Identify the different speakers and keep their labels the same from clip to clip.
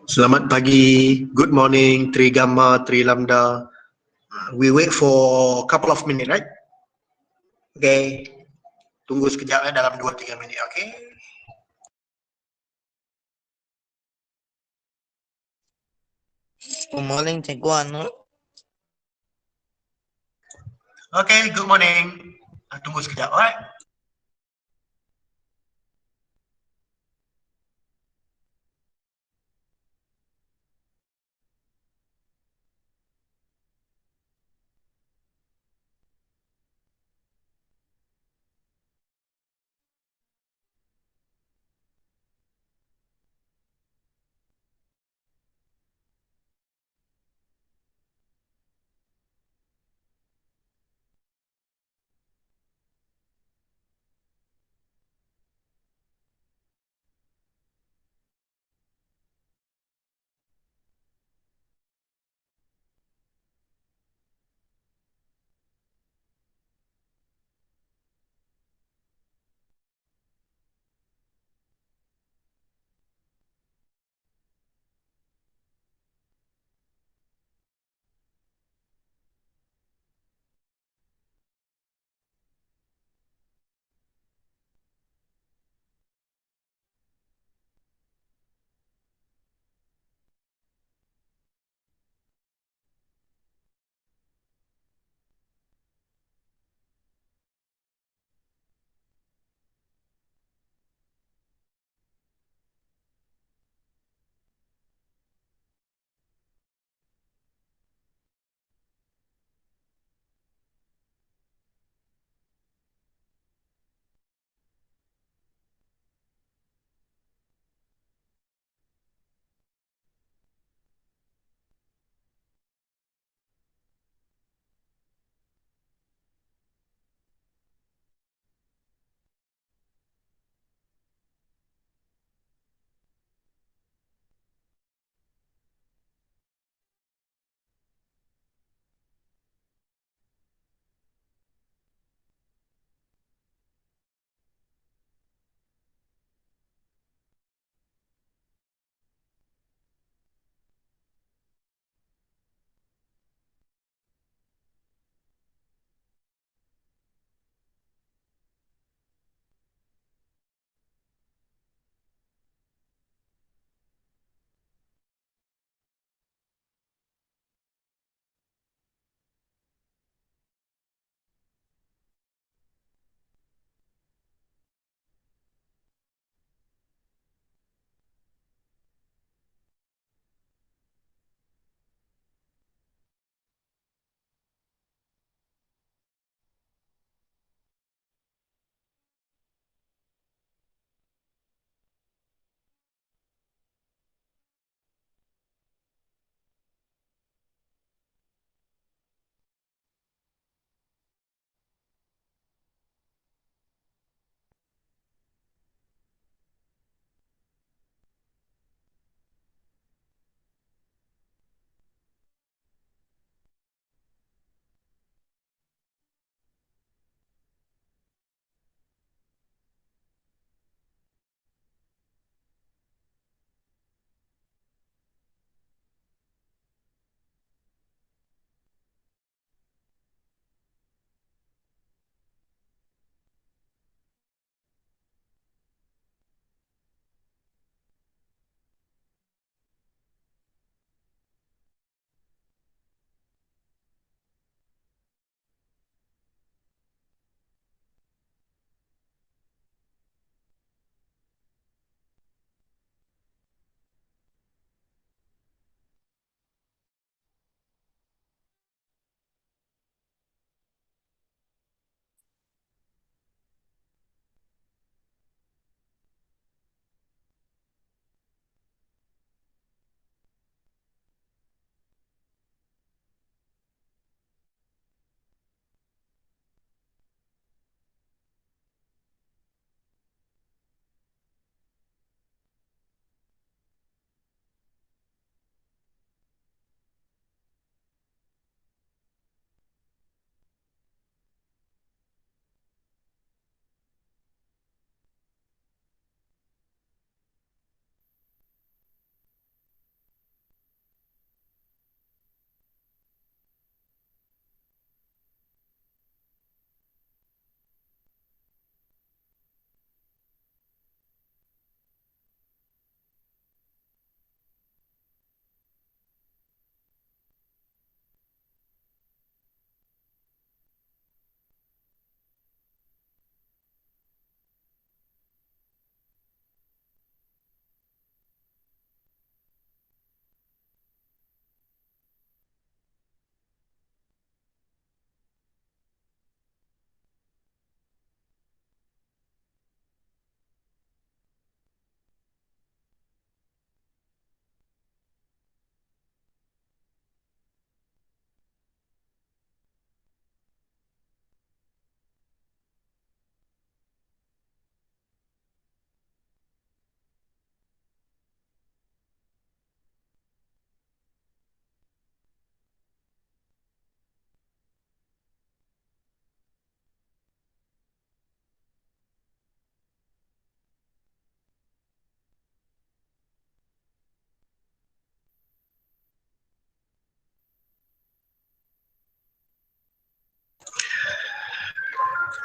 Speaker 1: Selamat pagi, good morning, Tri Gamma, Tri Lambda. We wait for a couple of minutes, right? Okay, tunggu sekejap dalam 2-3 minit, okay?
Speaker 2: Good morning, Cikgu Anu.
Speaker 1: Okay, good morning. Tunggu sekejap, alright?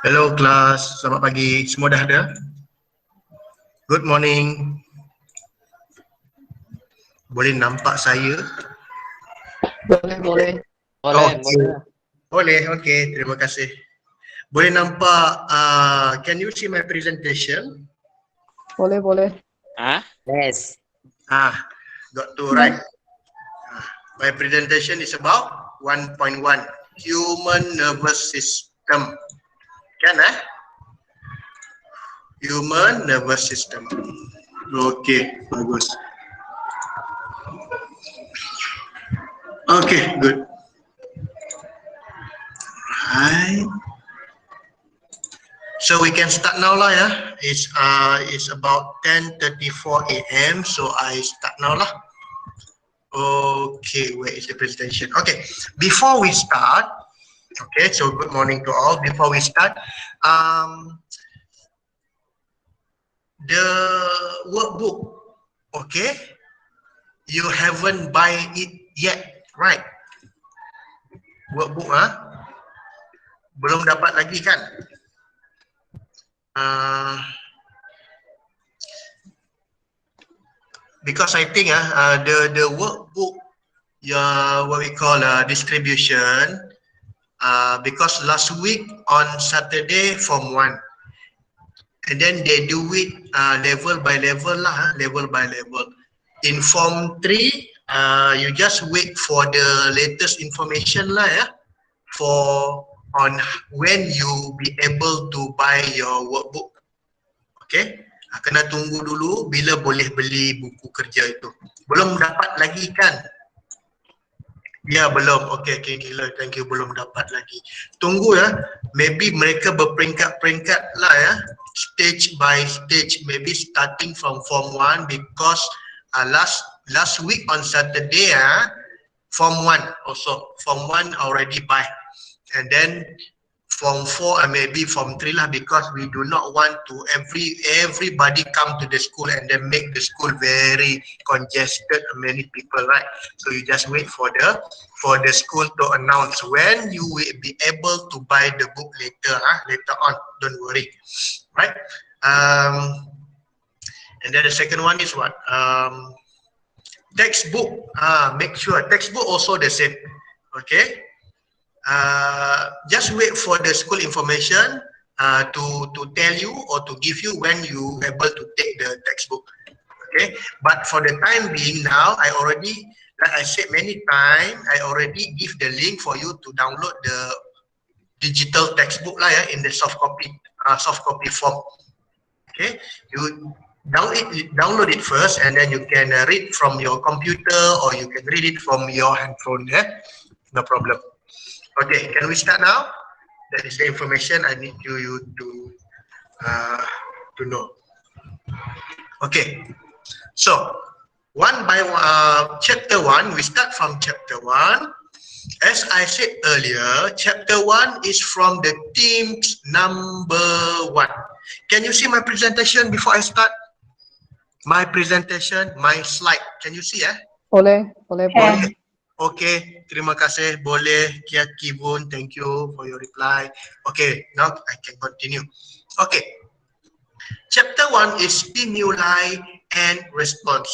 Speaker 1: Hello kelas, selamat pagi. Semua dah ada? Good morning. Boleh nampak saya?
Speaker 2: Boleh.
Speaker 1: Okey. Boleh, okey. Terima kasih. Boleh nampak, can you see my presentation?
Speaker 2: Boleh.
Speaker 3: Yes.
Speaker 1: Got to right. My presentation is about 1.1 human nervous system. Kan Human nervous system. Okay, bagus. Okay, good. Right. So we can start now lah ya. It's about 10:34 AM. So I start now lah. Okay, where is the presentation? Okay, before we start, okay, so good morning to all. Before we start, the workbook, okay, you haven't buy it yet, right? Workbook belum dapat lagi kan? Because I think the workbook, what we call distribution, because last week on Saturday Form 1, and then they do it level by level lah, level by level. In Form 3, you just wait for the latest information lah ya, for on when you be able to buy your workbook. Okay, kena tunggu dulu bila boleh beli buku kerja itu. Belum dapat lagi kan? Ya, belum. Okay, gila, thank you, belum dapat lagi. Tunggu ya, maybe mereka berperingkat-peringkat lah ya, stage by stage, maybe starting from Form 1 because last week on Saturday Form 1 also, Form 1 already buy, and then Form 4 and maybe Form 3 lah, because we do not want to everybody come to the school and then make the school very congested, many people, right? So you just wait for the school to announce when you will be able to buy the book later on, don't worry, right? And then the second one is what? Textbook. Make sure textbook also the same. Okay. Just wait for the school information to tell you or to give you when you able to take the textbook. Okay. But for the time being now, I already, like I said many times, I already give the link for you to download the digital textbook lah ya, in the soft copy form. Okay. You download it first, and then you can read from your computer or you can read it from your handphone. No problem. Okay, can we start now? That is the information I need you to know. Okay, so one by one, chapter 1, we start from chapter 1. As I said earlier, chapter 1 is from the themes number 1. Can you see my presentation before I start? My presentation, my slide. Can you see?
Speaker 2: Boleh.
Speaker 1: Okay, terima kasih. Boleh, Kiat Kibun, thank you for your reply. Okay, now I can continue. Okay, chapter 1 is stimuli and response.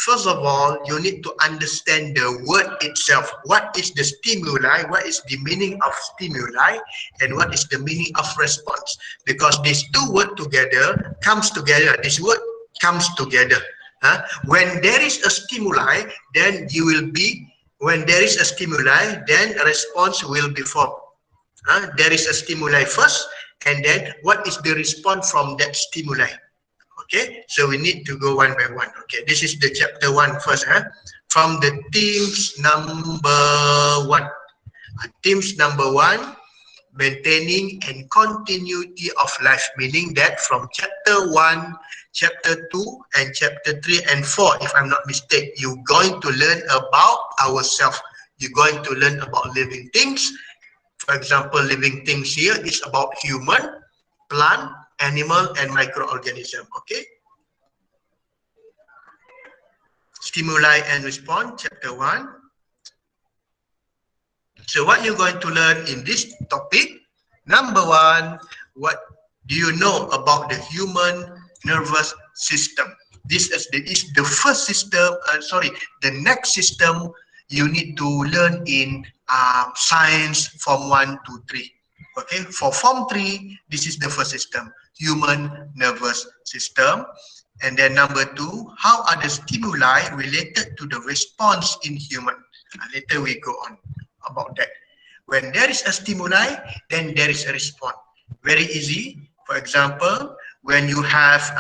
Speaker 1: First of all, you need to understand the word itself. What is the stimuli? What is the meaning of stimuli? And what is the meaning of response? Because these two words together comes together. This word comes together. When there is a stimuli, then you will be. When there is a stimuli, then a response will be formed. There is a stimuli first, and then what is the response from that stimuli? Okay, so we need to go one by one. Okay, this is the chapter 1 first. From the themes number 1. Themes number 1, maintaining and continuity of life, meaning that from chapter 1, chapter 2, and chapter 3 and 4, if I'm not mistaken, you're going to learn about ourselves. You're going to learn about living things. For example, living things here is about human, plant, animal, and microorganism. Okay. Stimuli and response, chapter 1. So what you're going to learn in this topic, number 1, what do you know about the human nervous system? This is the first system, the next system you need to learn in science Form 1 to 3. Okay, for Form 3, this is the first system, human nervous system. And then number 2, how are the stimuli related to the response in human? Later we go on about that. When there is a stimuli, then there is a response. Very easy. For example, when you have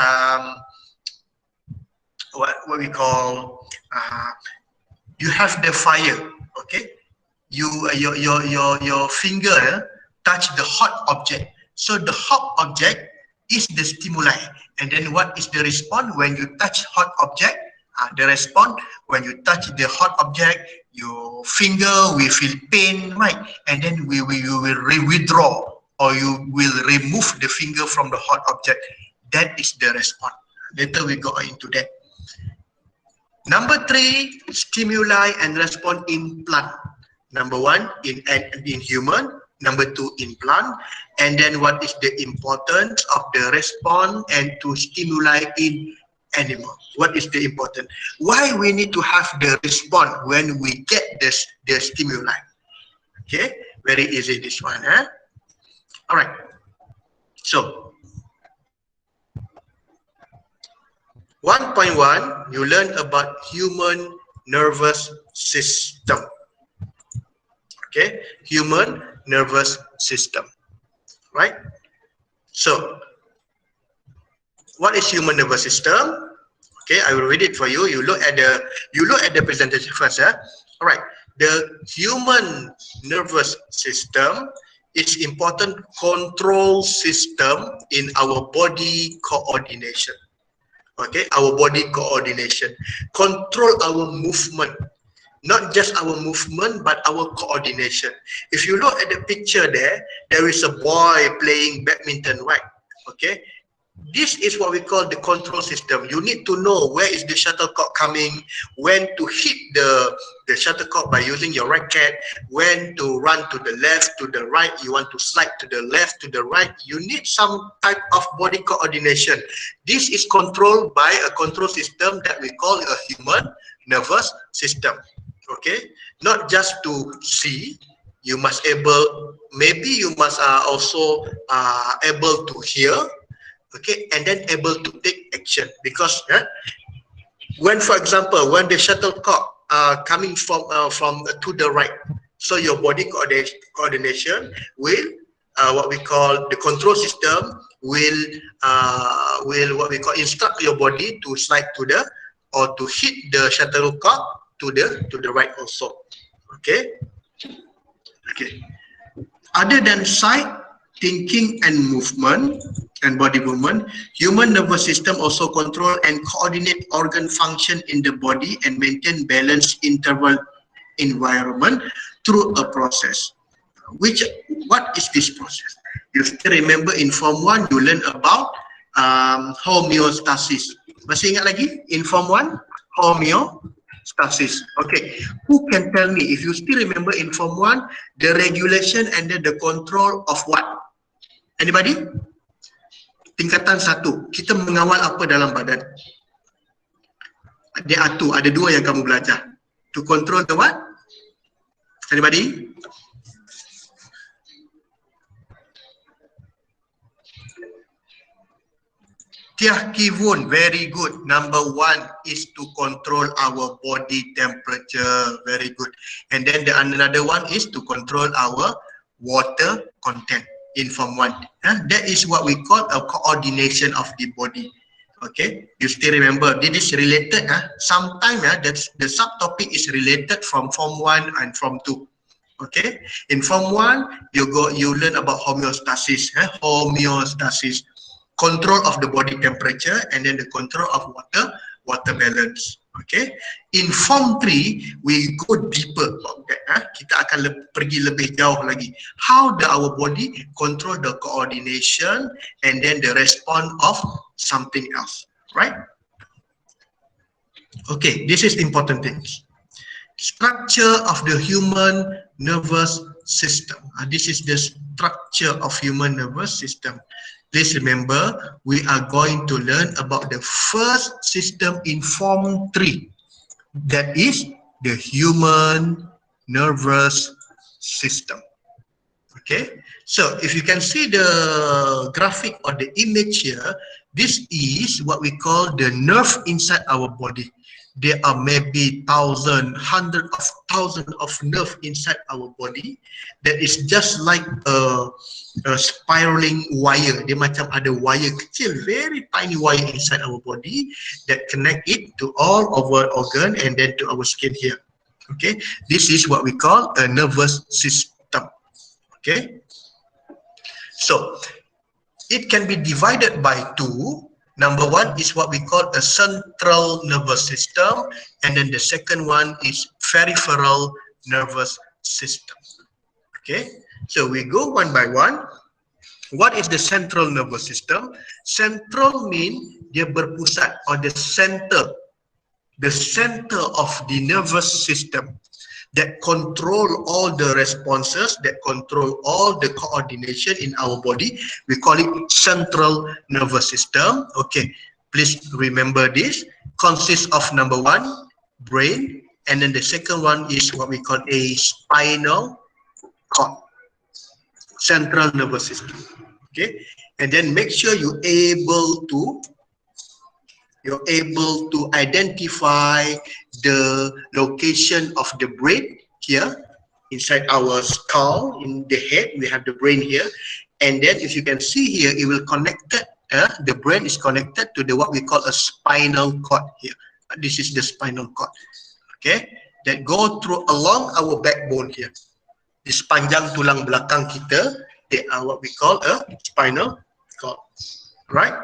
Speaker 1: what we call you have the fire. Okay, your finger touch the hot object. So the hot object is the stimuli. And then what is the response when you touch hot object? The response when you touch the hot object, your finger will feel pain, right? And then you will withdraw, or you will remove the finger from the hot object. That is the response. Later we go into that. Number 3, stimuli and response in plant. Number 1 in human. Number 2 in plant. And then what is the importance of the response and to stimuli in animal? What is the important? Why we need to have the response when we get the stimuli? Okay, very easy this one. All right. So 1.1, you learn about human nervous system. Okay, human nervous system, right? So what is human nervous system? Okay, I will read it for you. You look at the presentation first. All right, the human nervous system is important control system in our body coordination. Okay, our body coordination, control our movement. Not just our movement, but our coordination. If you look at the picture there is a boy playing badminton, right? Okay. This is what we call the control system. You need to know where is the shuttlecock coming, when to hit the shuttlecock by using your racket, when to run to the left, to the right, you want to slide to the left, to the right. You need some type of body coordination. This is controlled by a control system that we call a human nervous system. Okay, not just to see, you must maybe you must also able to hear, okay, and then able to take action. Because when, for example, when the shuttlecock coming from to the right, so your body coordination will what we call the control system will what we call instruct your body to slide to the or to hit the shuttlecock to the right also. Okay. Okay. Other than sight, thinking, and movement and body movement, human nervous system also control and coordinate organ function in the body and maintain balanced interval environment through a process. What is this process? You still remember in Form 1 you learn about homeostasis. Masih ingat lagi in Form 1 homeostasis. Okay, who can tell me if you still remember in Form 1 the regulation and then the control of what? Anybody? Tingkatan 1, kita mengawal apa dalam badan? Ada 2 yang kamu belajar. To control the what? Anybody? Tiah Kivun, very good. Number 1 is to control our body temperature. Very good. And then another one is to control our water content in Form 1. That is what we call a coordination of the body. Okay, you still remember this is related. Sometimes the subtopic is related from Form 1 and Form 2. Okay, in Form 1 you learn about homeostasis. Homeostasis, control of the body temperature, and then the control of water balance. Okay, in Form 3 we go deeper. Okay, kita akan pergi lebih jauh lagi. How our body control the coordination and then the response of something else, right? Okay, this is important things. Structure of the human nervous system. This is structure of human nervous system. Please remember, we are going to learn about the first system in Form 3. That is the human nervous system. Okay, so if you can see the graphic or the image here, this is what we call the nerve inside our body. There are maybe hundreds of thousands of nerve inside our body that is just like a spiraling wire. Dia macam ada wire kecil, very tiny wire inside our body that connect it to all of our organ and then to our skin here. Okay, this is what we call a nervous system. Okay, so it can be divided by two. Number one is what we call a central nervous system, and then the second one is peripheral nervous system. Okay, so we go one by one. What is the central nervous system? Central mean dia berpusat, or the center of the nervous system that control all the responses, that control all the coordination in our body. We call it central nervous system. Okay, please remember this. Consists of number one, brain, and then the second one is what we call a spinal cord. Central nervous system. Okay, and then make sure you're able to identify the location of the brain here inside our skull. In the head we have the brain here, and then if you can see here, it will connected, the brain is connected to the what we call a spinal cord here. This is the spinal cord, okay, that go through along our backbone here. Di sepanjang tulang belakang kita, they are what we call a spinal cord, right?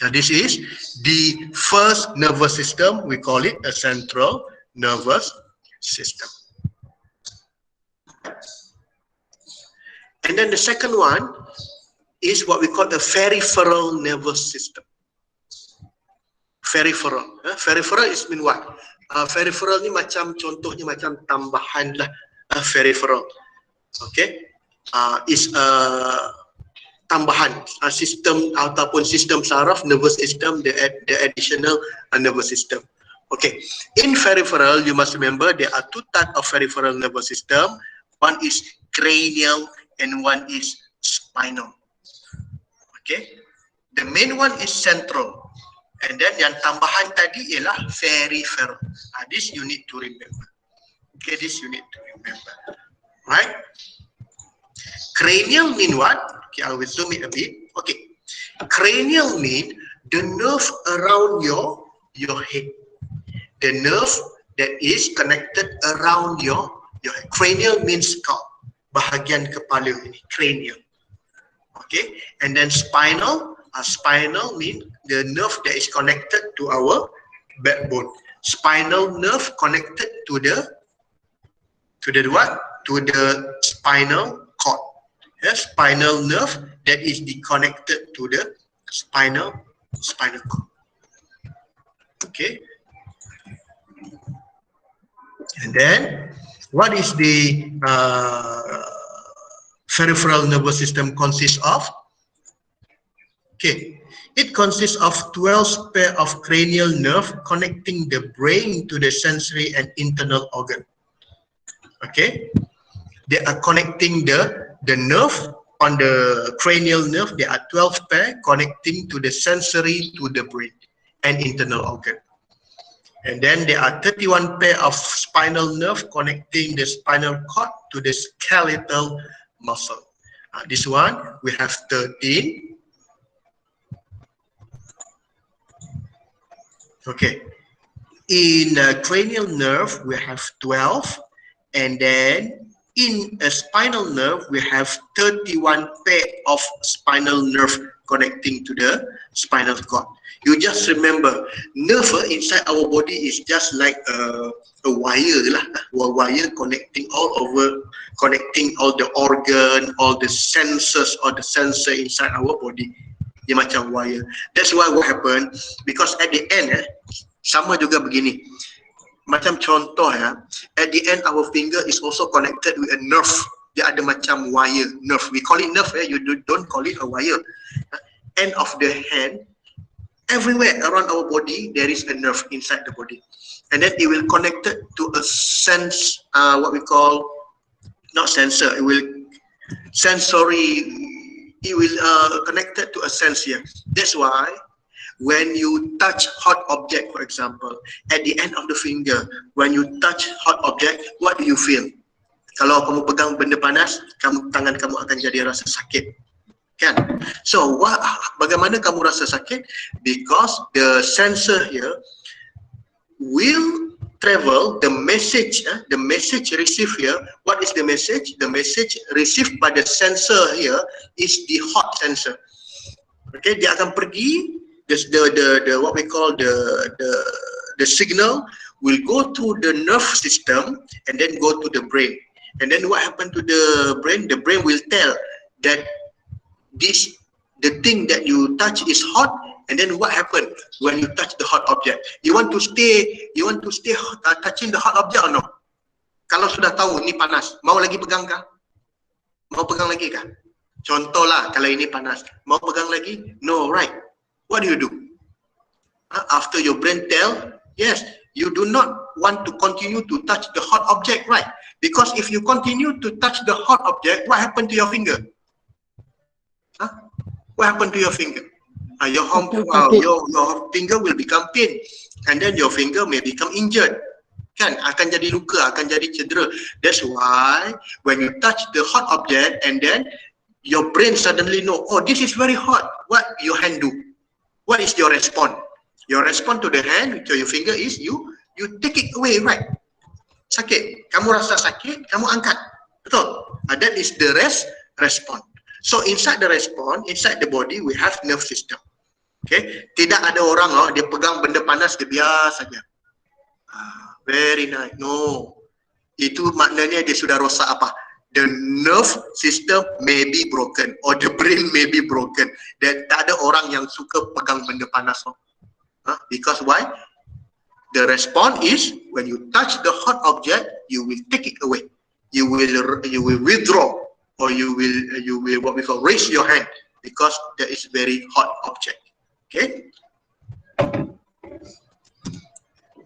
Speaker 1: Now this is the first nervous system. We call it a central nervous system. And then the second one is what we call the peripheral nervous system. Peripheral. Peripheral is mean what? Peripheral ni macam, contohnya macam tambahan lah. Peripheral. Okay. Is tambahan sistem ataupun sistem saraf nervous system, the additional nervous system. Okay, in peripheral you must remember there are two types of peripheral nervous system. One is cranial and one is spinal. Okay, the main one is central, and then yang tambahan tadi ialah peripheral. This you need to remember. Okay, this you need to remember, right? Cranial mean what? Okay, I will zoom it a bit. Okay, cranial mean the nerve around your head, the nerve that is connected around your head. Cranial means skull, bahagian kepala ini, cranial. Okay, and then spinal. Spinal mean the nerve that is connected to our backbone. Spinal nerve connected to the what? To the spinal cord. Spinal nerve that is connected to the spinal cord. Okay, and then what is the peripheral nervous system consists of? Okay, it consists of 12 pair of cranial nerve connecting the brain to the sensory and internal organ. Okay, they are connecting the nerve on the cranial nerve. There are 12 pair connecting to the sensory, to the brain and internal organ. And then there are 31 pair of spinal nerve connecting the spinal cord to the skeletal muscle. This one we have 13. Okay, in cranial nerve we have 12, and then in a spinal nerve, we have 31 pair of spinal nerve connecting to the spinal cord. You just remember, nerve inside our body is just like a wire lah, a wire connecting all over, connecting all the organ, all the senses, or the sensor inside our body. Dia macam wire. That's why what happened, because at the end, sama juga begini. Macam contoh ya, at the end our finger is also connected with a nerve dia ada macam wire, nerve. We call it nerve, you don't call it a wire. End of the hand, everywhere around our body, there is a nerve inside the body. And then it will connect it to a sense, what we call, not sensor, it will sensory, it will connect it to a sense here. That's why when you touch hot object, for example, at the end of the finger, when you touch hot object, what do you feel? Kalau kamu pegang benda panas, tangan kamu akan jadi rasa sakit, kan? So, bagaimana kamu rasa sakit? Because the sensor here will travel the message received here. What is the message? The message received by the sensor here is the hot sensor. Okay, dia akan pergi, the what we call the signal will go through the nerve system and then go to the brain. And then what happened to the brain? The brain will tell that the thing that you touch is hot. And then what happened when you touch the hot object? You want to stay touching the hot object or no? Kalau sudah tahu ini panas, mau lagi pegang kah? Mau pegang lagi kah? Contohlah, kalau ini panas, mau pegang lagi? No, right? What do you do? After your brain tell, yes, you do not want to continue to touch the hot object, right? Because if you continue to touch the hot object, what happened to your finger? What happened to your finger? Your finger will become pain, and then your finger may become injured. Kan, akan jadi luka, akan jadi cedera. That's why when you touch the hot object and then your brain suddenly know, oh, this is very hot. What your hand do? What is your response? Your response to the hand, to your finger is you take it away, right? Sakit, kamu rasa sakit, kamu angkat, betul? That is the response. So inside the response, inside the body, we have nerve system. Okay, tidak ada orang dia pegang benda panas dia biasa saja. Very nice. No, itu maknanya dia sudah rosak apa? The nerve system may be broken or the brain may be broken. Dan tak ada orang yang suka pegang benda panas. Because why? The response is when you touch the hot object, you will take it away. You will withdraw, or you will what we call raise your hand because there is very hot object. Okay.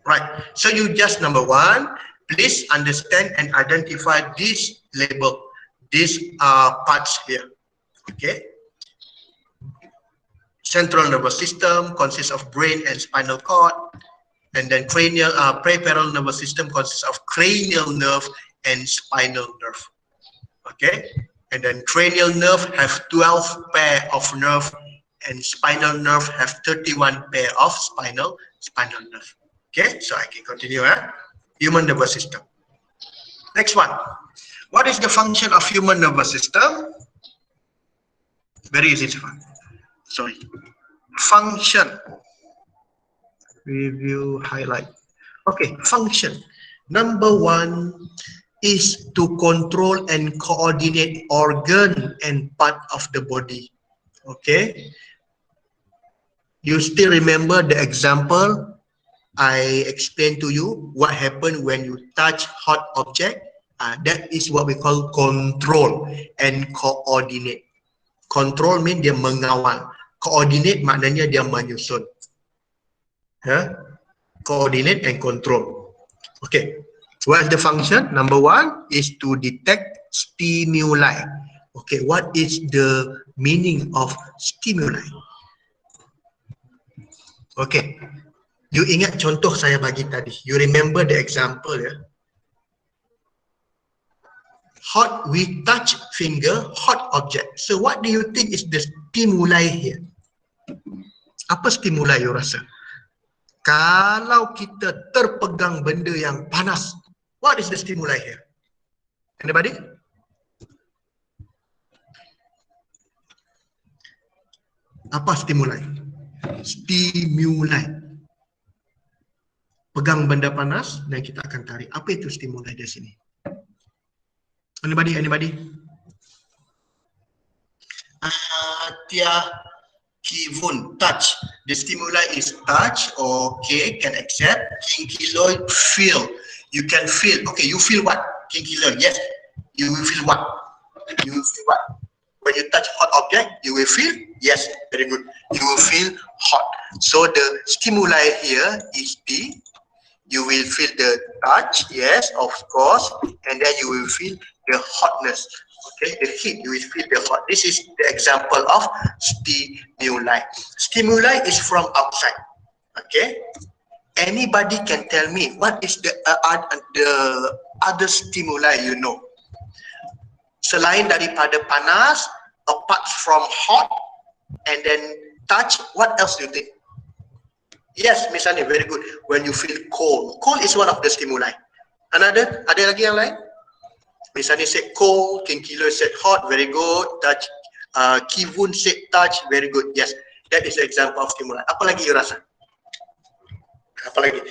Speaker 1: Right. So you just number one, please understand and identify this label, these parts here. Okay. Central nervous system consists of brain and spinal cord. And then cranial, peripheral nervous system consists of cranial nerve and spinal nerve. Okay, and then cranial nerve have 12 pair of nerve, and spinal nerve have 31 pair of spinal nerve. Okay, so I can continue. Human nervous system. Next one. What is the function of human nervous system? Very easy to find. Sorry. Function. Review, highlight. Okay, function. Number one is to control and coordinate organ and part of the body. Okay. You still remember the example I explained to you? What happened when you touch hot object? That is what we call control and coordinate. Control means dia mengawal. Coordinate maknanya dia menyusun. Coordinate and control. Okay, what is the function? Number one is to detect stimuli. Okay, what is the meaning of stimuli? Okay, you ingat contoh saya bagi tadi. You remember the example, ya? Hot, we touch finger, hot object. So what do you think is the stimuli here? Apa stimuli you rasa? Kalau kita terpegang benda yang panas, what is the stimuli here? Anybody? Apa stimuli? Stimuli. Pegang benda panas dan kita akan tarik. Apa itu stimuli di sini? Anybody? Kivun, touch. The stimuli is touch. Okay, can accept. Kinkiloid, feel. You can feel. Okay, you feel what? Kinkiloid, yes. you will feel what? You will feel what? When you touch hot object, you will feel, yes, very good. You will feel hot. So the stimuli here is you will feel the touch, yes, of course, and then you will feel the hotness. Okay, the heat, you will feel the hot. This is the example of stimuli. Stimuli is from outside. Okay, anybody can tell me what is the other stimuli you know? Selain daripada panas, apart from hot, and then touch, what else do you think? Yes, Miss Ani, very good. When you feel cold. Cold is one of the stimuli. Another, ada lagi yang lain? Miss Ani said cold, King Kilo said hot, very good. Touch, Kivun said touch, very good. Yes, that is an example of stimuli. Apa lagi you rasa? Apa lagi?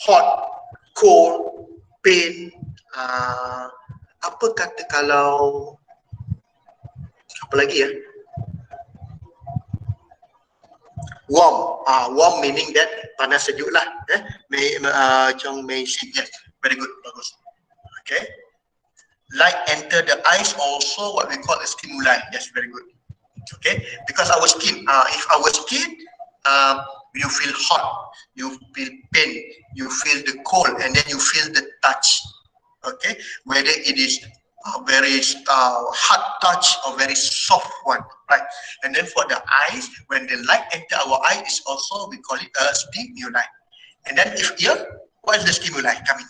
Speaker 1: Hot, cold, pain, apa kata kalau, apa lagi ya? Warm, warm meaning that panas sejuk lah. Macam Macy, yes, very good, bagus. Okay. Light enter the eyes also what we call a stimuli. Yes, very good. Okay, because our skin, if our skin, you feel hot, you feel pain, you feel the cold, and then you feel the touch. Okay, whether it is very hard touch or very soft one, right? And then for the eyes, when the light enter our eye, is also we call it a stimuli. And then if ear, what is the stimuli coming?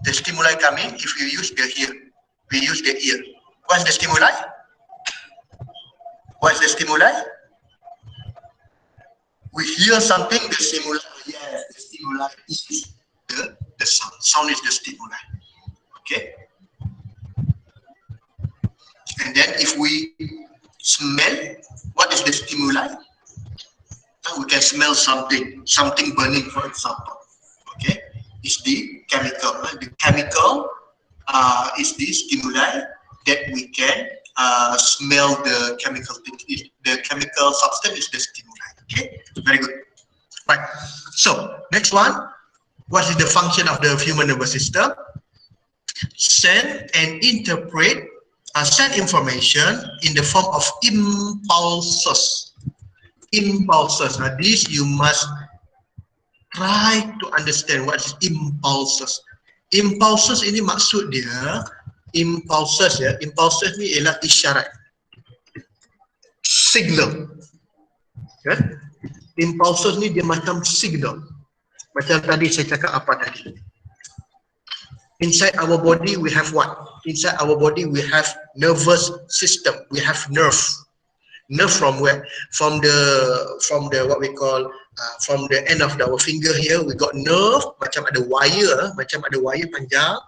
Speaker 1: The stimuli coming if you use the ear, we use the ear. What is the stimuli? What is the stimuli? We hear something, the stimuli. Yes, the stimuli is the sound. Sound is the stimuli. Okay. And then if we smell, what is the stimuli? We can smell something burning, for example. Okay, is the chemical. The chemical is the stimuli that we can smell the chemical. The chemical substance is the stimuli. Okay, very good. Right. So next one, what is the function of the human nervous system? Send and interpret. Send information in the form of impulses. Impulses. Now, this you must try to understand what is impulses. Impulses ini maksud dia, impulses ya. Impulses ni ialah isyarat, signal. Kan? Impulses ni dia macam signal. Macam tadi saya cakap apa tadi? Inside our body we have what? Inside our body we have nervous system. We have nerve. Nerve from where? From the what we call from the end of our finger here we got nerve, macam ada wire, panjang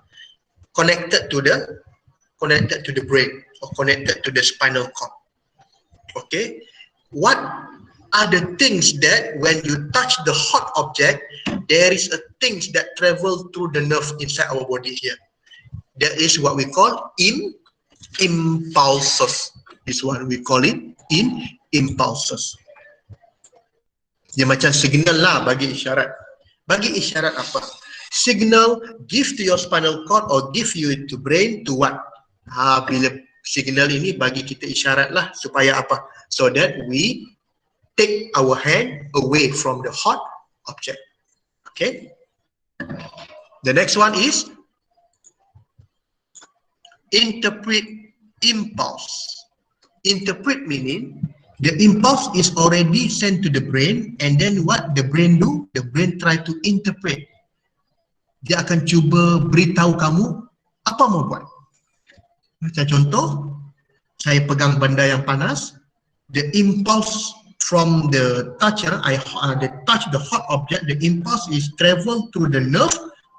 Speaker 1: connected to the brain or connected to the spinal cord. Okay, what are the things that when you touch the hot object, there is a things that travel through the nerve inside our body here. That is what we call impulses. This one we call it impulses. Dia macam signal lah bagi isyarat. Bagi isyarat apa? Signal give to your spinal cord or give you to brain to what? Bila signal ini bagi kita isyarat lah supaya apa? So that we take our hand away from the hot object. Okay. The next one is interpret impulse. Interpret meaning the impulse is already sent to the brain, and then what the brain do? The brain try to interpret. Dia akan cuba beritahu kamu apa mau buat. Macam contoh, saya pegang benda yang panas, the impulse from the touch, the touch the hot object, the impulse is travel through the nerve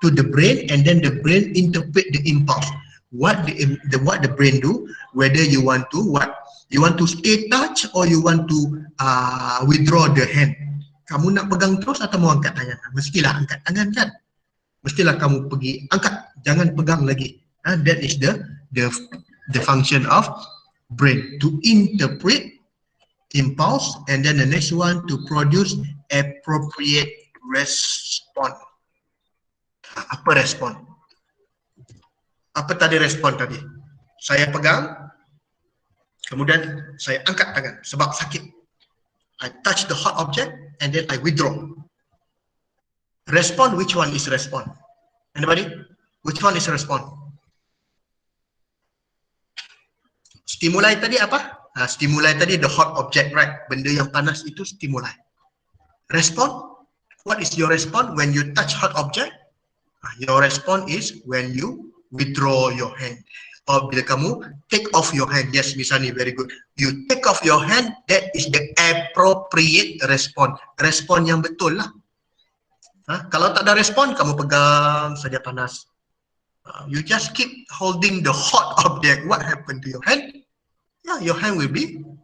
Speaker 1: to the brain, and then the brain interpret the impulse. What the brain do? Whether you want to what? You want to stay touch or you want to withdraw the hand. Kamu nak pegang terus atau mau angkat tangan? Mestilah angkat tangan kan? Mestilah kamu pergi angkat, jangan pegang lagi. That is the function of brain, to interpret impulse, and then the next one to produce appropriate response. Apa respon? Apa tadi respon tadi? Saya pegang, kemudian saya angkat tangan sebab sakit. I touch the hot object and then I withdraw. Respon, which one is respon? Anybody? Which one is respon? Stimuli tadi apa? Stimuli tadi the hot object, right? Benda yang panas itu stimuli. Respon, what is your response when you touch hot object? Your response is when you withdraw your hand. Or bila kamu take off your hand. Yes, misalnya, very good. You take off your hand, that is the appropriate response. Respon yang betul lah. Kalau tak ada respon, kamu pegang saja panas. You just keep holding the hot object. What happened to your hand? Yeah, your hand will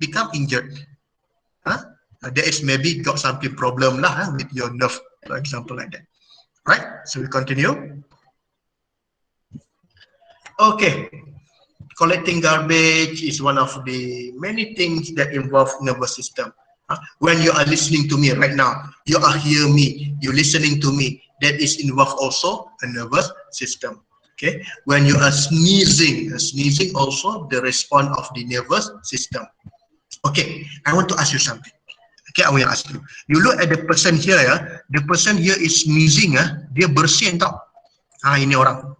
Speaker 1: become injured. There is maybe got something problem lah with your nerve, for example, like that. Right? So we continue. Okay. Collecting garbage is one of the many things that involve nervous system. When you are listening to me right now, you are hear me, you listening to me, that is involve also a nervous system. Okay. When you are sneezing also the response of the nervous system. Okay. I want to ask you something. Okay, I will ask you. You look at the person here, ya. The person here is sneezing, dia bersin tau. Ini orang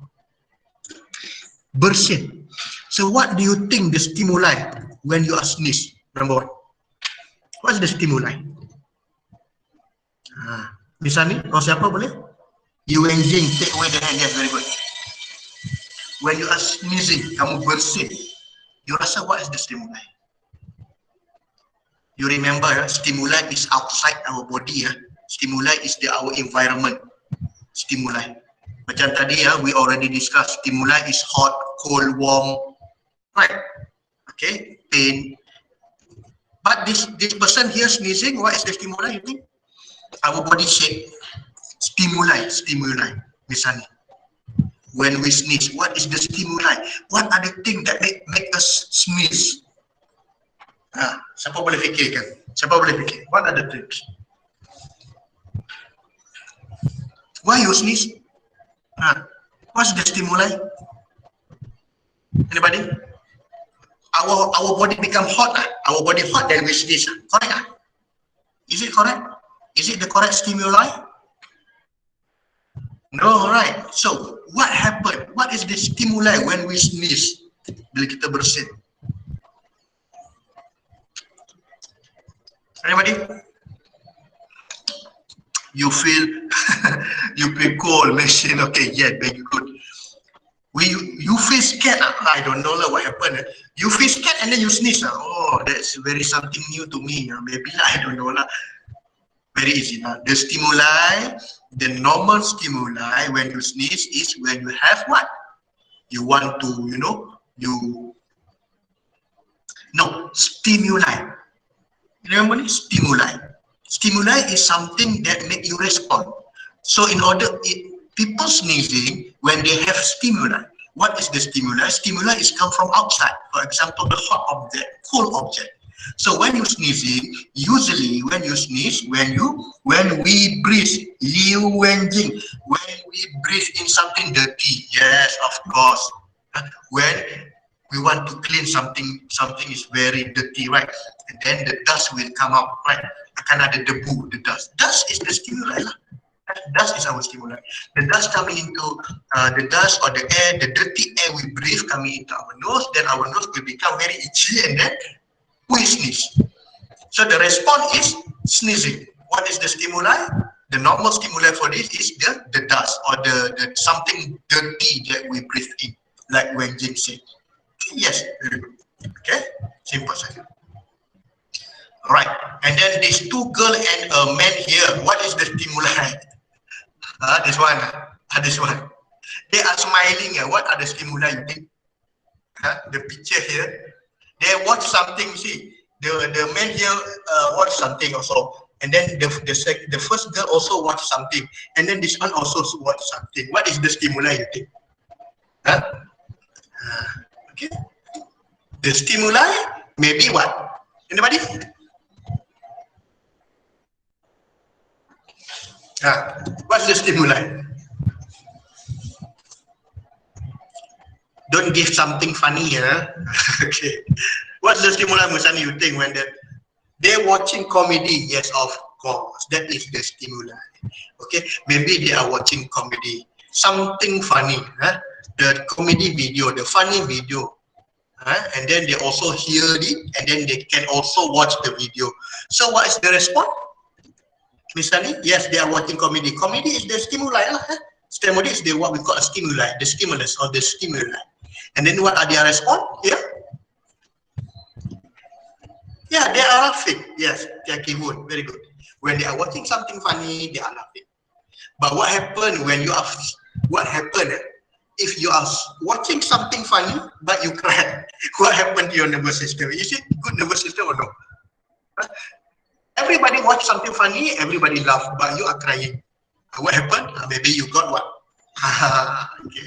Speaker 1: bersin. So what do you think the stimuli when you are sneeze? Number one, what's the stimuli? Bisa ni, siapa boleh? You Wenjing, take away the hand. Yes, very good. When you are sneezing, kamu bersin. You rasa what is the stimuli? You remember, stimuli is outside our body. Stimuli is our environment. Stimuli. Macam tadi, we already discussed. Stimuli is hot, cold, warm, right? Okay, pain. But this person here sneezing, what is the stimuli? You think? Our body shape. Stimuli. Misalnya, when we sneeze, what is the stimuli? What are the things that make us sneeze? Siapa boleh fikirkan? Siapa boleh fikir? What are the things? Why you sneeze? What's the stimuli? Anybody? Our body become hot. Our body hot, then we sneeze. Correct? Is it correct? Is it the correct stimuli? No, right. So, what happened? What is the stimuli when we sneeze? Bila kita bersin. Anybody? You feel cold, machine. Okay, yeah, very good. You feel scared. I don't know what happened. You feel scared and then you sneeze. Oh, that's very something new to me. Maybe I don't know. Very easy. The stimuli, the normal stimuli when you sneeze is when you have what? You want to, stimuli. Remember this? Stimuli. Stimuli is something that make you respond. So people sneezing when they have stimuli. What is the stimuli? Stimuli is come from outside. For example, the hot object, cold object. So when you sneezing, usually when you sneeze, when we breathe, when we breathe in something dirty, yes, of course. When we want to clean something is very dirty, right? And then the dust will come out, right? Akan ada debu, the dust. Dust is the stimuli lah. Dust is our stimuli. The dust coming into the dust or the air, the dirty air we breathe coming into our nose, then our nose will become very itchy and then we sneeze. So the response is sneezing. What is the stimuli? The normal stimuli for this is the dust or the something dirty that we breathe in, like when Jim said. Yes, very good. Okay, simple second. Right, and then these two girls and a man here. What is the stimuli? This one. This one. They are smiling. What are the stimuli? You think? The picture here. They watch something. See, the man here watch something also, and then the first girl also watch something, and then this one also watch something. What is the stimuli? You think? Okay. The stimuli maybe what? Anybody? What's the stimuli? Don't give something funny, okay. What's the stimulus, Musani, you think when they're watching comedy? Yes, of course, that is the stimuli. Okay, maybe they are watching comedy, something funny, the comedy video, the funny video, and then they also hear it, and then they can also watch the video. So what is the response? Misalnya, yes, they are watching comedy. Comedy is the stimuli lah. Stimuli is what we call a stimuli, the stimulus or the stimuli. And then what are their response? Yeah, they are laughing. Yes, very good. When they are watching something funny, they are laughing. But what happened when you are? What happened if you are watching something funny but you cry? What happened to your nervous system? Is it good nervous system or no? Everybody watch something funny, everybody laugh, but you are crying. What happened? Maybe you got what? Okay.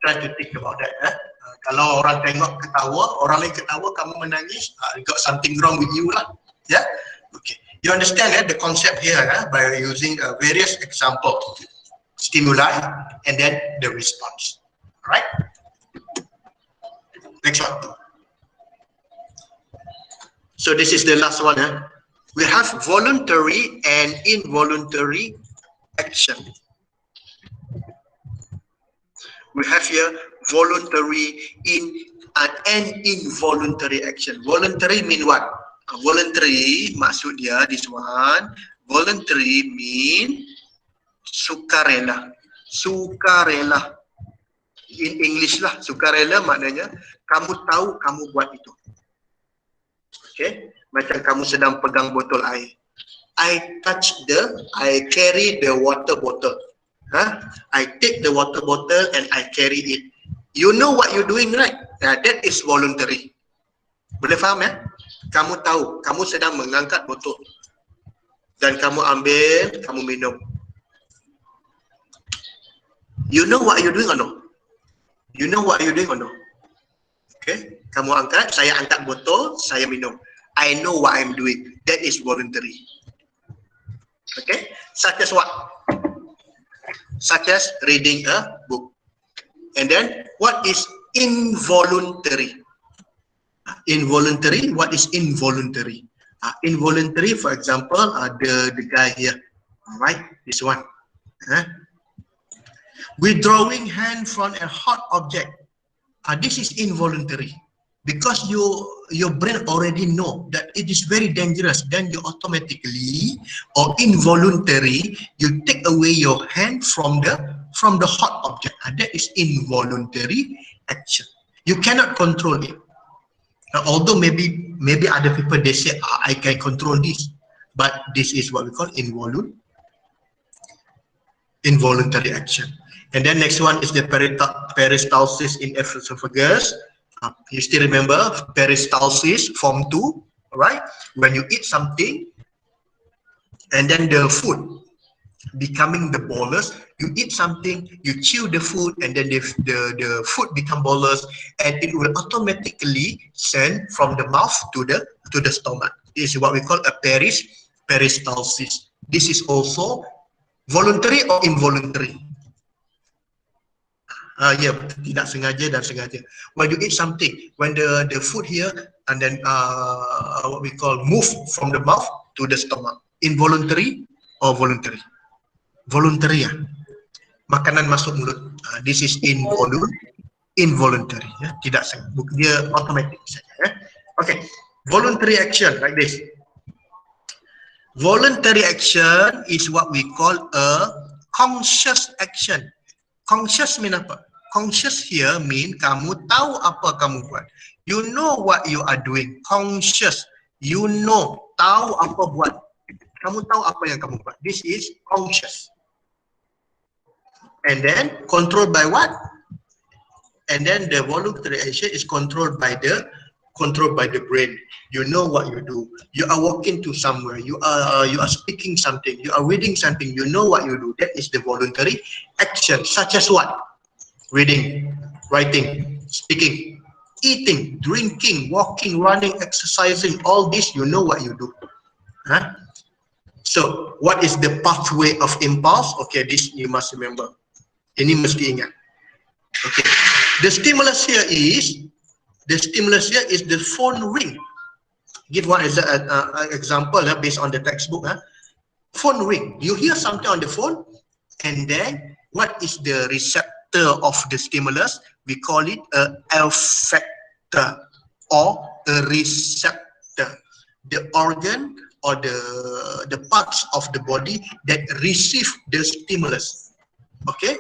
Speaker 1: Try to think about that. Kalau orang tengok ketawa, orang lain ketawa, kamu menangis, got something wrong with you lah. Yeah. Okay. You understand the concept here by using various examples, stimuli, and then the response. All right. Next one. So this is the last one. We have voluntary and involuntary action. We have here voluntary and involuntary action. Voluntary mean what? Voluntary maksud dia this one. Voluntary mean sukarela. Sukarela. In English lah, sukarela maknanya kamu tahu kamu buat itu. Okay, macam kamu sedang pegang botol air. I carry the water bottle. I take the water bottle and I carry it. You know what you're doing, right? That is voluntary. Boleh faham ya? Kamu tahu, kamu sedang mengangkat botol dan kamu ambil, kamu minum. You know what you're doing or no? You know what you're doing or no? Okay, kamu angkat, saya angkat botol, saya minum. I know what I'm doing. That is voluntary. Okay, such as what? Such as reading a book. And then what is involuntary? Involuntary, what is involuntary? Involuntary, for example, the guy here. All right, this one. Withdrawing hand from a hot object. This is involuntary. Because your brain already know that it is very dangerous, then you automatically or involuntary you take away your hand from the hot object. That is involuntary action. You cannot control it. Although maybe other people they say I can control this, but this is what we call involuntary action. And then next one is the peristalsis in esophagus. You still remember peristalsis, form 2, right? When you eat something and then the food becoming the bolus, you eat something, you chew the food, and then the food become bolus, and it will automatically send from the mouth to the stomach. This is what we call a peristalsis. This is also voluntary or involuntary. Yeah, tidak sengaja dan sengaja. When you eat something, when the food here and then what we call move from the mouth to the stomach, involuntary or voluntary? Voluntary ya. Makanan masuk mulut. This is involuntary. Ya. Tidak sengaja, dia automatic saja. Ya. Okay, voluntary action like this. Voluntary action is what we call a conscious action. Conscious mean apa? Conscious here mean kamu tahu apa kamu buat. You know what you are doing. Conscious. You know, tahu apa buat. Kamu tahu apa yang kamu buat. This is conscious. And then controlled by what? And then the voluntary action is controlled by the brain. You know what you do. You are walking to somewhere. You are speaking something. You are reading something. You know what you do. That is the voluntary action. Such as what? Reading, writing, speaking, eating, drinking, walking, running, exercising. All this, you know what you do. So, what is the pathway of impulse? Okay, this you must remember. Ini mesti ingat. Okay. The stimulus here is the phone ring. Give one example based on the textbook. Phone ring. You hear something on the phone, and then what is the receptor of the stimulus? We call it a effector or a receptor. The organ or the parts of the body that receive the stimulus. Okay,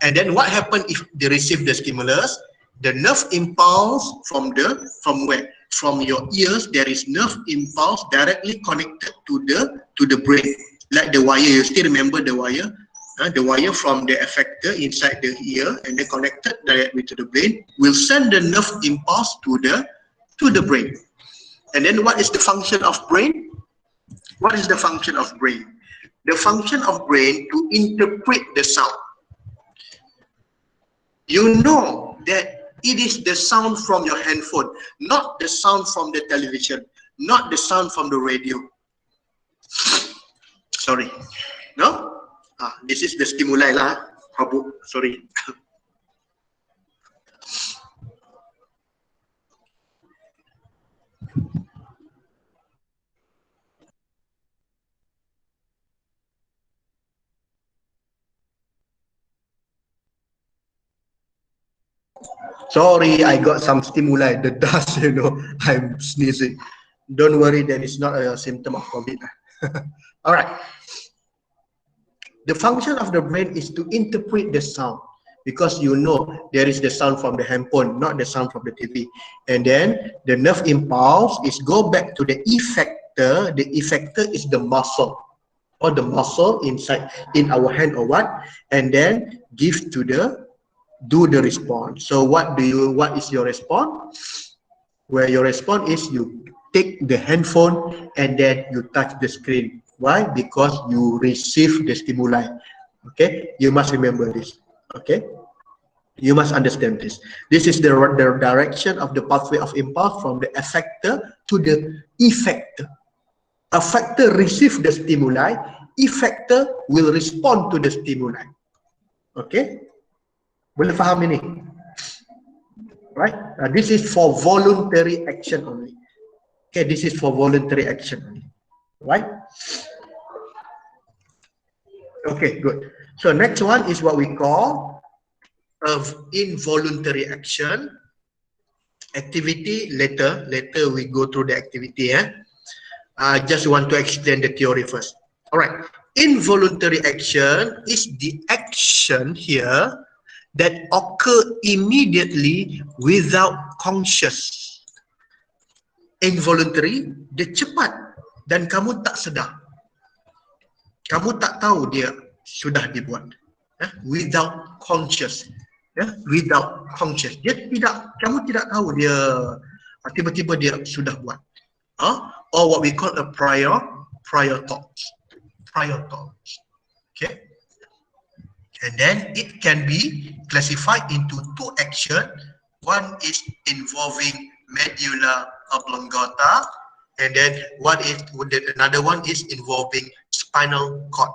Speaker 1: and then what happens if they receive the stimulus? The nerve impulse from where? From your ears, there is nerve impulse directly connected to the brain, like the wire. You still remember the wire? The wire from the effector inside the ear and then connected directly to the brain will send the nerve impulse to the brain. And then what is the function of brain? What is the function of brain? The function of brain to interpret the sound. You know that it is the sound from your handphone, not the sound from the television, not the sound from the radio. Sorry. No? This is the stimuli lah. Sorry. Sorry, I got some stimuli. The dust, I'm sneezing. Don't worry, that is not a symptom of COVID. All right. The function of the brain is to interpret the sound, because there is the sound from the handphone, not the sound from the TV. And then the nerve impulse is go back to the effector. The effector is the muscle, or the muscle inside in our hand or what, and then give to do the response. So what is your response? Where your response is you take the handphone and then you touch the screen. Why? Because you receive the stimuli. Okay, you must remember this. Okay, you must understand this. This is the direction of the pathway of impulse from the effector to the effector. Effector receive the stimuli, effector will respond to the stimuli. Okay, boleh faham ini? Right? This is for voluntary action only. Okay, this is for voluntary action only. Right? Okay, good. So next one is what we call involuntary action. Activity, later we go through the activity. I just want to explain the theory first. All right. Involuntary action is the action here that occur immediately without conscious. Involuntary, dia cepat dan kamu tak sedar. Kamu tak tahu dia sudah dibuat. Without conscious. Without conscious. Kamu tidak tahu dia tiba-tiba dia sudah buat. Or what we call a prior thoughts. Prior thoughts. Okay. And then it can be classified into two actions. One is involving medulla oblongata, and then another one is involving spinal cord.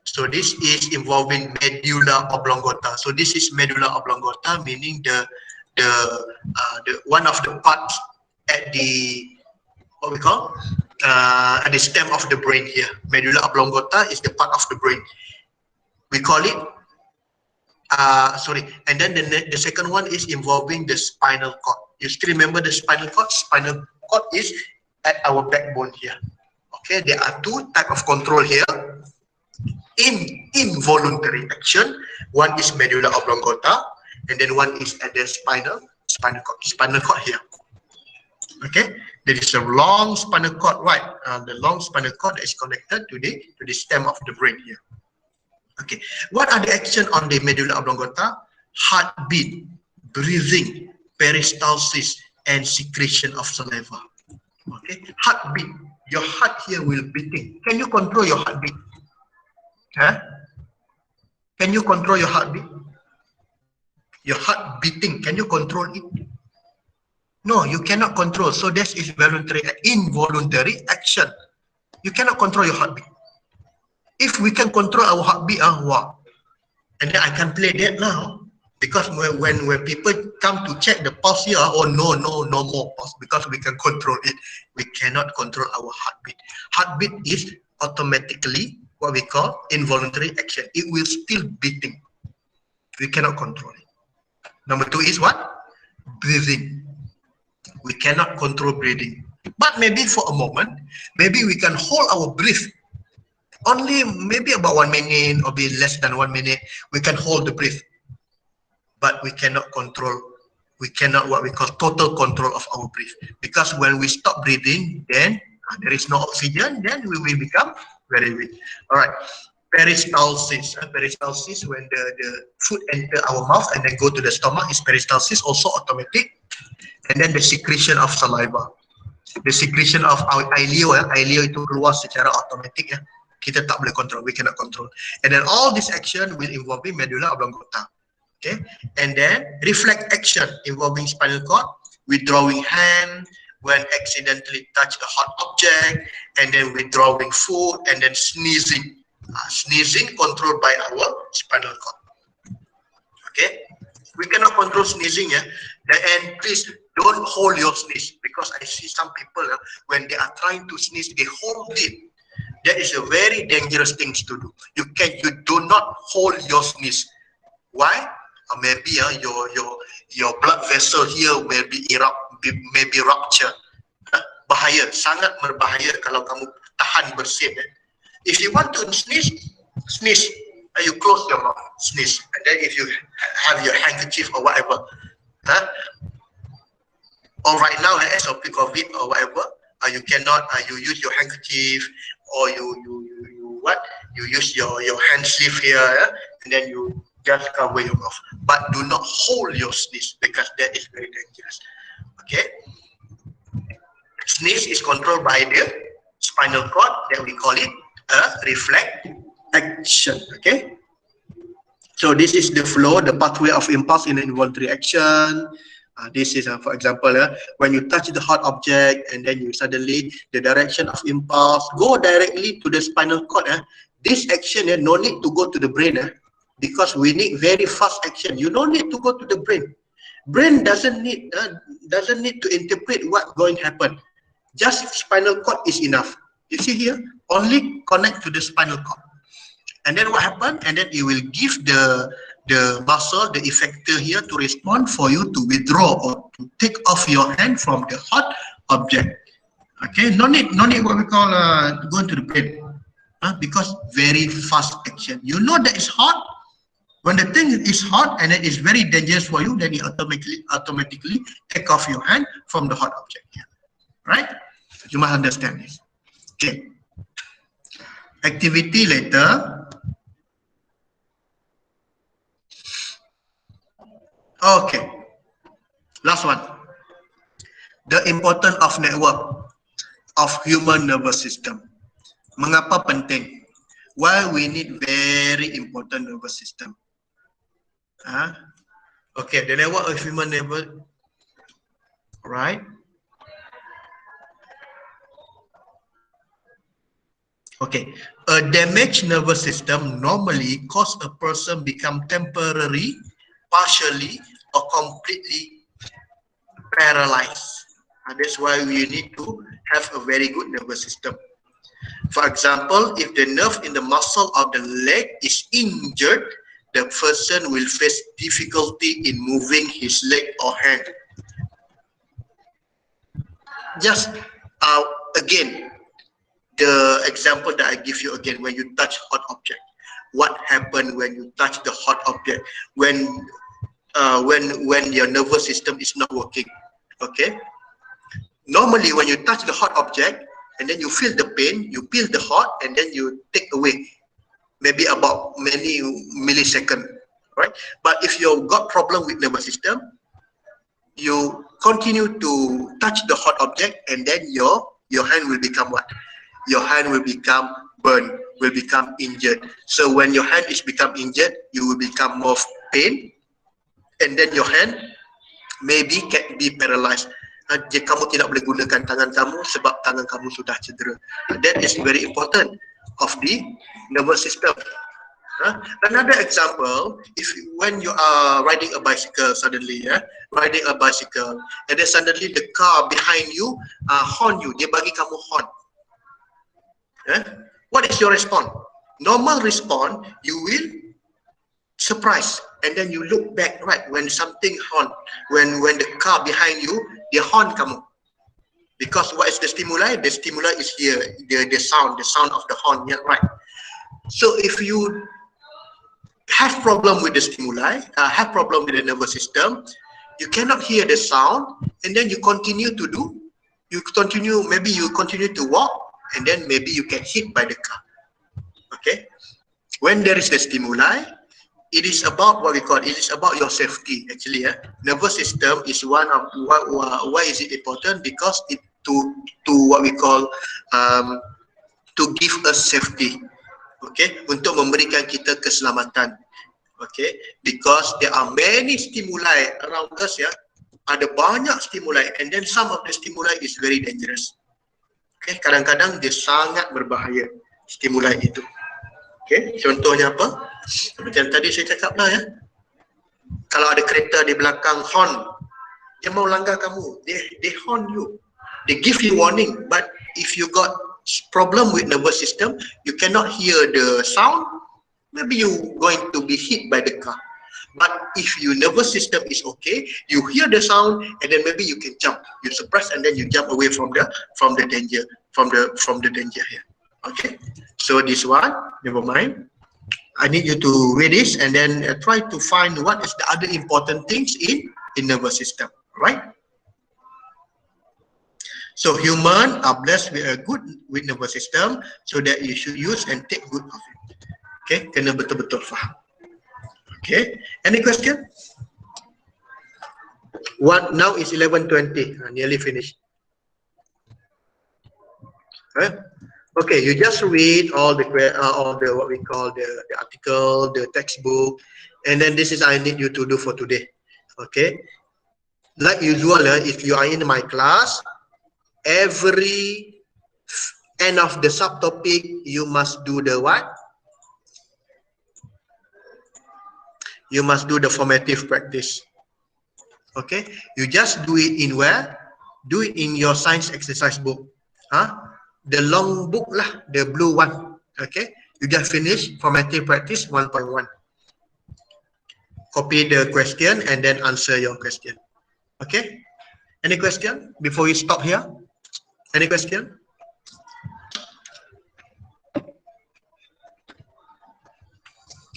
Speaker 1: So this is involving medulla oblongata. So this is medulla oblongata, meaning the one of the parts at the at the stem of the brain here. Medulla oblongata is the part of the brain. We call it and then the second one is involving the spinal cord. You still remember the spinal cord? Spinal cord is at our backbone here. Okay, there are two types of control here. In involuntary action, one is medulla oblongata, and then one is at the spinal cord here. Okay, there is a long spinal cord, right? The long spinal cord is connected to the stem of the brain here. Okay, what are the action on the medulla oblongata? Heartbeat, breathing, peristalsis, and secretion of saliva. Okay, heartbeat. Your heart here will beating. Can you control your heartbeat? Can you control your heartbeat? Your heart beating, can you control it? No, you cannot control. So this is involuntary action. You cannot control your heartbeat. If we can control our heartbeat, wow. And then I can play that now. Because when people come to check the pulse here, oh no more pulse, because we can control it. We cannot control our heartbeat. Heartbeat is automatically what we call involuntary action. It will still beating. We cannot control it. Number two is what? Breathing. We cannot control breathing. But maybe for a moment, maybe we can hold our breath. Only maybe about 1 minute or be less than 1 minute, we can hold the breath. But we cannot control, we cannot what we call total control of our breath. Because when we stop breathing, then there is no oxygen, then we will become very weak. All right. Peristalsis. Peristalsis, when the food enter our mouth and then go to the stomach, is peristalsis, also automatic. And then the secretion of saliva. The secretion of our ileo, ileo itu keluar secara automatik ya. Kita tak boleh control, we cannot control. And then all this action will involving medulla oblongata. Okay, and then reflex action involving spinal cord, withdrawing hand when accidentally touch a hot object, and then withdrawing food, and then sneezing. Sneezing controlled by our spinal cord. Okay, we cannot control sneezing, yeah. And please don't hold your sneeze, because I see some people when they are trying to sneeze, they hold it. That is a very dangerous thing to do. You do not hold your sneeze. Why? Maybe your blood vessel here will be maybe rupture. Bahaya, sangat berbahaya kalau kamu tahan bersin. If you want to sneeze, sneeze. You close your mouth, sneeze. And then if you have your handkerchief or whatever, or right now SOP COVID or whatever, you cannot. You use your handkerchief, or you use your hand sleeve here, and then you just cover your mouth, but do not hold your sneeze, because that is very dangerous. Okay, sneeze is controlled by the spinal cord, that we call it a reflex action. Okay, so this is the flow, the pathway of impulse in involuntary action. This is for example, when you touch the hot object and then you suddenly the direction of impulse go directly to the spinal cord. This action no need to go to the brain. Because we need very fast action. You don't need to go to the brain. Brain doesn't need to interpret what going to happen. Just spinal cord is enough. You see here, only connect to the spinal cord. And then what happen? And then it will give the muscle, the effector here to respond for you to withdraw or to take off your hand from the hot object. Okay, no need what we call going to the brain. Because very fast action. You know that it's hot. When the thing is hot and it is very dangerous for you, then you automatically take off your hand from the hot object here. Right? You must understand this. Okay. Activity later. Okay. Last one. The importance of network of human nervous system. Mengapa penting? Why we need very important nervous system? Okay, the network of human nervous, right? Okay, a damaged nervous system normally cause a person become temporary, partially, or completely paralyzed. And that's why we need to have a very good nervous system. For example, if the nerve in the muscle of the leg is injured, the person will face difficulty in moving his leg or hand. Just again, the example that I give you again, when you touch hot object. What happened when you touch the hot object? When your nervous system is not working. Okay. Normally, when you touch the hot object and then you feel the pain, you feel the hot, and then you take away. Maybe about many milliseconds, right? But if you've got problem with nervous system, you continue to touch the hot object, and then your hand will become what? Your hand will become burned, will become injured. So when your hand is become injured, you will become more pain, and then your hand maybe can be paralyzed. Jika kamu tidak boleh gunakan tangan kamu sebab tangan kamu sudah cedera. That is very important of the nervous system. Another example, when you are riding a bicycle suddenly, riding a bicycle, and then suddenly the car behind you horn you, dia bagi kamu horn. What is your response? Normal response, you will surprise, and then you look back, right? When something horn, when the car behind you, dia horn kamu. Because what is the stimuli? The stimuli is here, the sound of the horn, yeah, right? So if you have problem with the stimuli, have problem with the nervous system, you cannot hear the sound, and then you continue to do, maybe you continue to walk, and then maybe you get hit by the car. Okay, when there is the stimuli, it is about what we call, it is about your safety actually. Nervous system is one of why is it important? Because it to what we call to give us safety. Okay, untuk memberikan kita keselamatan. Okay, because there are many stimuli around us, ya. Ada banyak stimuli, and then some of the stimuli is very dangerous. Okay, kadang-kadang dia sangat berbahaya stimuli itu. Okay, contohnya apa? Macam tadi saya cakap lah, ya. Kalau ada kereta di belakang horn, dia mau langgar kamu, they horn you, they give you warning. But if you got problem with nervous system, you cannot hear the sound, maybe you going to be hit by the car. But if your nervous system is okay, you hear the sound, and then maybe you can jump, you suppress, and then you jump away from the danger, from the danger here. Okay, so this one, never mind. I need you to read this, and then try to find what is the other important things in nervous system, right? So human are blessed with a good nervous system, so that you should use and take good of it. Okay, kena betul-betul faham. Okay, any question? What now is 11:20, nearly finished. Right? Okay, you just read all the what we call the article, the textbook, and then this is I need you to do for today. Okay, like usual, if you are in my class, every end of the subtopic you must do the what? You must do the formative practice. Okay, you just do it in where? Do it in your science exercise book. The long book lah, the blue one. Okay, you just finish formative practice 1.1. Copy the question and then answer your question. Okay, any question before we stop here? Any question?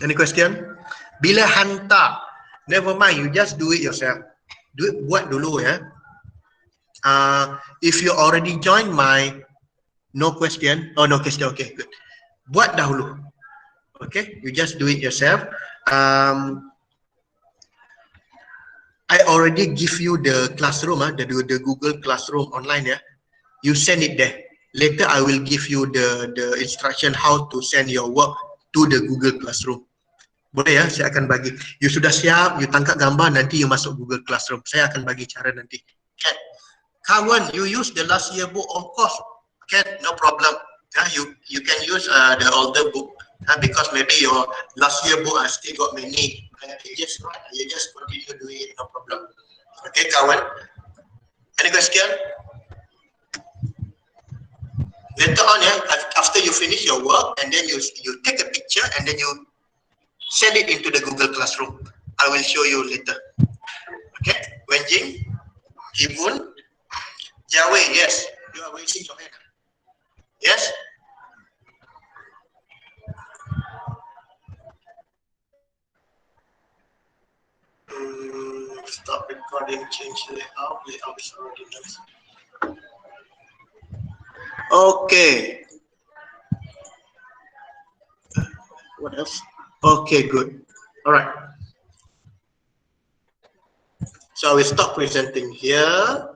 Speaker 1: Any question? Bila hantar, never mind, you just do it yourself. Buat dulu, ya. If you already joined my no question, okay, good. Buat dahulu. Okay, you just do it yourself. I already give you the classroom, the Google Classroom online, ya. You send it there. Later I will give you the instruction how to send your work to the Google Classroom. Boleh, ya, saya akan bagi. You sudah siap, you tangkap gambar, nanti you masuk Google Classroom. Saya akan bagi cara nanti. Okay. Kawan, you use the last year book, of course. Okay, no problem. You can use the older book, because maybe your last year book still got many pages, right? You just continue doing it, no problem. Okay, kawan. Any question? Later on, after you finish your work, and then you take a picture, and then you send it into the Google Classroom. I will show you later. Okay, Wenjing, Ibun, Jawe, yes, you are raising your hand. Yes. Stop recording, change layout. Layout is already done. Okay. What else? Okay, good. All right. So I will stop presenting here.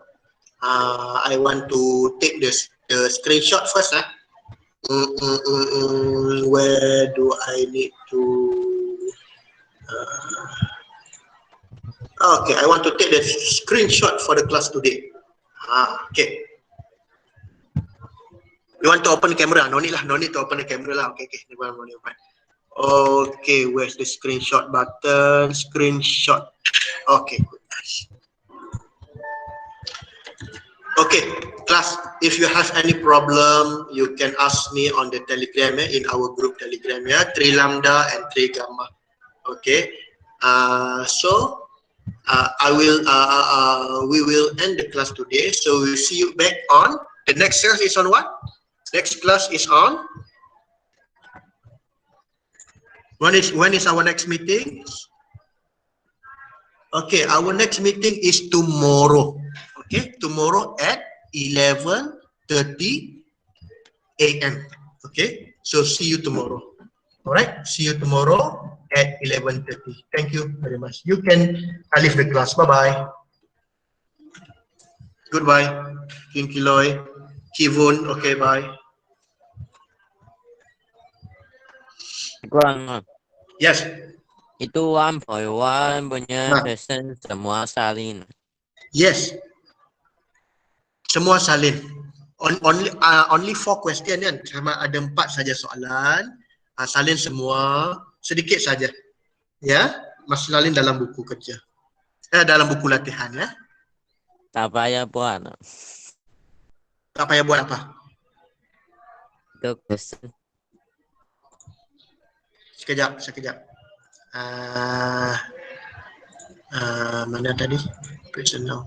Speaker 1: I want to take the screenshot first. Where do I need to? Okay, I want to take the screenshot for the class today. Okay. You want to open the camera? No need lah. No need to open the camera lah. Okay. Never mind. Okay, where's the screenshot button? Screenshot. Okay, good. Okay, class, if you have any problem, you can ask me on the Telegram, in our group Telegram, 3 Lambda and 3 Gamma. Okay, we will end the class today. So we'll see you back on the next class is on what? Next class is on. When is our next meeting? Okay, our next meeting is tomorrow. Okay, tomorrow at 11:30 a.m. Okay, so see you tomorrow. All right, see you tomorrow at 11:30. Thank you very much. You can leave the class. Bye bye. Goodbye. King Kiloy, Kivun. Okay, bye. Yes.
Speaker 3: Itu 1.1 punya
Speaker 1: Nah.
Speaker 3: session semua salin.
Speaker 1: Yes. Semua salin. Only 4 question kan. Sama ada 4 saja soalan. Salin semua. Sedikit saja. Ya. Mas salin dalam buku kerja. Dalam buku latihan ya.
Speaker 3: Tak payah buat.
Speaker 1: Tak payah buat apa?
Speaker 3: Itu question.
Speaker 1: Sekejap. Mana tadi? Personal.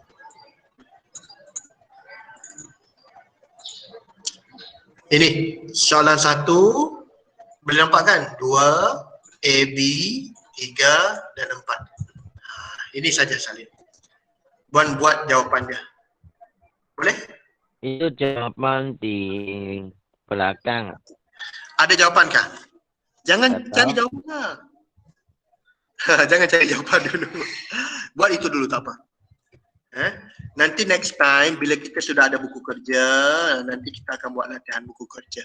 Speaker 1: Ini soalan 1 boleh nampak kan? 2, A, B, 3 dan 4. Ini saja salin. Buat jawapan dia. Boleh?
Speaker 3: Itu jawapan di belakang.
Speaker 1: Ada jawapan kah? Jangan cari jawapannya. Jangan cari jawapan dulu. Buat itu dulu tak apa. Nanti next time bila kita sudah ada buku kerja, nanti kita akan buat latihan buku kerja.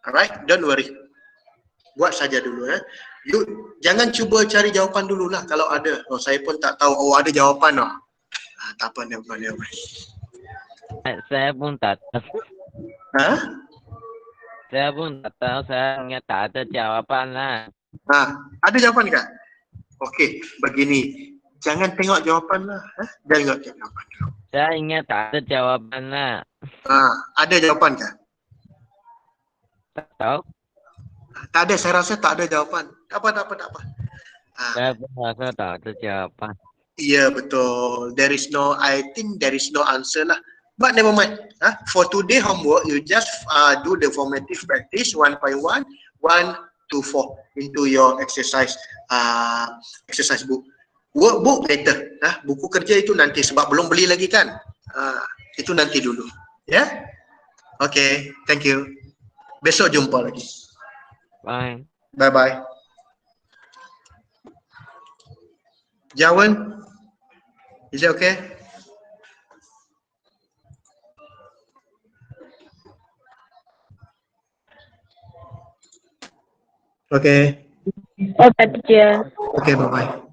Speaker 1: Alright, don't worry. Buat saja dulu ya. You jangan cuba cari jawapan dulu lah kalau ada. Oh, saya pun tak tahu. Oh, ada jawapan oh. Tak apa, never.
Speaker 3: Saya pun tak tahu. Saya pun tak tahu. Saya ingat tak ada jawapan lah.
Speaker 1: Ada jawapan kah? Okey, begini. Jangan tengok jawapan lah. Jangan tengok jawapan dulu.
Speaker 3: Saya ingat tak ada jawapan lah.
Speaker 1: Ada jawapan kah?
Speaker 3: Tak tahu.
Speaker 1: Tak ada, saya rasa tak ada jawapan. Tak apa.
Speaker 3: Saya pun rasa tak ada jawapan.
Speaker 1: Ya, betul. I think there is no answer lah. But never mind. For today homework, you just do the formative practice 1.1, 1 to 4 into your exercise book. Workbook later. Buku kerja itu nanti sebab belum beli lagi kan. Itu nanti dulu. Ya? Okay, thank you. Besok jumpa lagi.
Speaker 3: Bye.
Speaker 1: Bye-bye. Jawan, is it okay? Okay.
Speaker 2: Okay, teacher.
Speaker 1: Okay, bye-bye.